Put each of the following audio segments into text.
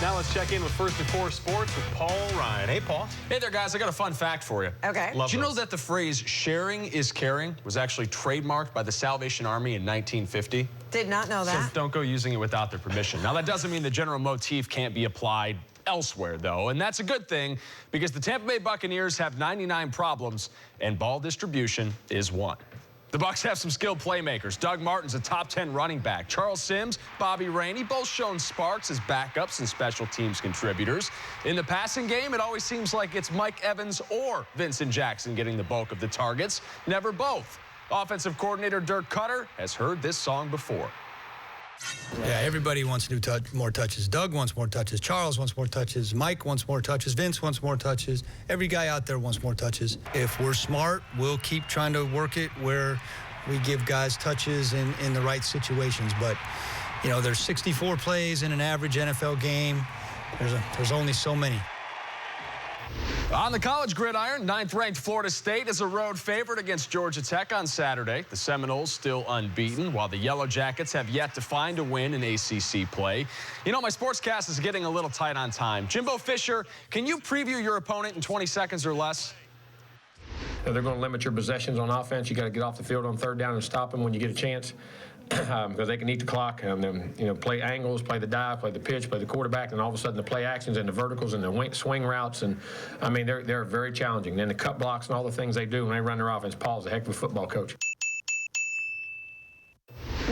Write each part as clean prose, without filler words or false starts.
Now let's check in with First and Four Sports with Paul Ryan. Hey, Paul. Hey there, guys. I got a fun fact for you. Okay. Love Did you know those. that the phrase sharing is caring was actually trademarked by the Salvation Army in 1950? Did not know that. So don't go using it without their permission. Now, that doesn't mean the general motif can't be applied elsewhere, though, and that's a good thing because the Tampa Bay Buccaneers have 99 problems, and ball distribution is one. The Bucs have some skilled playmakers. Doug Martin's a top 10 running back. Charles Sims, Bobby Rainey, both shown sparks as backups and special teams contributors. In the passing game, it always seems like it's Mike Evans or Vincent Jackson getting the bulk of the targets, never both. Offensive coordinator Dirk Cutter has heard this song before. Yeah, everybody wants to do more touches. Doug wants more touches. Charles wants more touches. Mike wants more touches. Vince wants more touches. Every guy out there wants more touches. If we're smart, we'll keep trying to work it where we give guys touches in the right situations. But, you know, there's 64 plays in an average NFL game. There's only so many. On the college gridiron, 9th-ranked Florida State is a road favorite against Georgia Tech on Saturday. The Seminoles still unbeaten, while the Yellow Jackets have yet to find a win in ACC play. You know, my Sportscast is getting a little tight on time. Jimbo Fisher, can you preview your opponent in 20 seconds or less? They're going to limit your possessions on offense. You got to get off the field on third down and stop them when you get a chance. Because they can eat the clock and then, you know, play angles, play the dive, play the pitch, play the quarterback, and all of a sudden the play actions and the verticals and the swing routes. And, I mean, they're very challenging. Then the cut blocks and all the things they do when they run their offense. Paul's a heck of a football coach.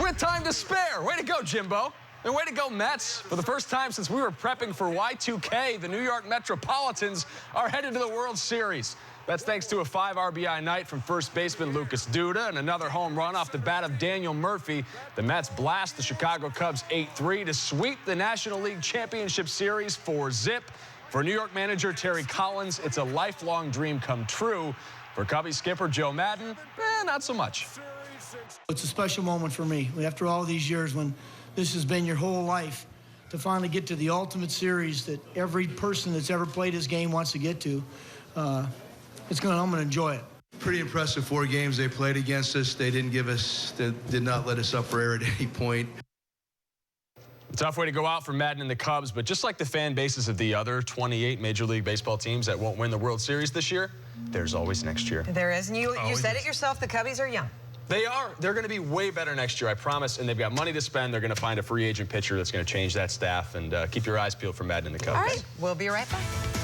With time to spare. Way to go, Jimbo. And way to go, Mets. For the first time since we were prepping for Y2K, the New York Metropolitans are headed to the World Series. That's thanks to a 5 RBI night from first baseman Lucas Duda and another home run off the bat of Daniel Murphy. The Mets blast the Chicago Cubs 8-3 to sweep the National League Championship Series 4-0. For New York manager Terry Collins, it's a lifelong dream come true. For Cubby skipper Joe Madden, not so much. It's a special moment for me. After all these years when this has been your whole life, to finally get to the ultimate series that every person that's ever played this game wants to get to, I'm going to enjoy it. Pretty impressive 4 games they played against us. They did not let us up for air at any point. A tough way to go out for Madden and the Cubs, but just like the fan bases of the other 28 Major League Baseball teams that won't win the World Series this year, there's always next year. There is, and you said it yourself, the Cubbies are young. They are. They're going to be way better next year, I promise, and they've got money to spend. They're going to find a free agent pitcher that's going to change that staff, and keep your eyes peeled for Madden and the Cubs. All right, we'll be right back.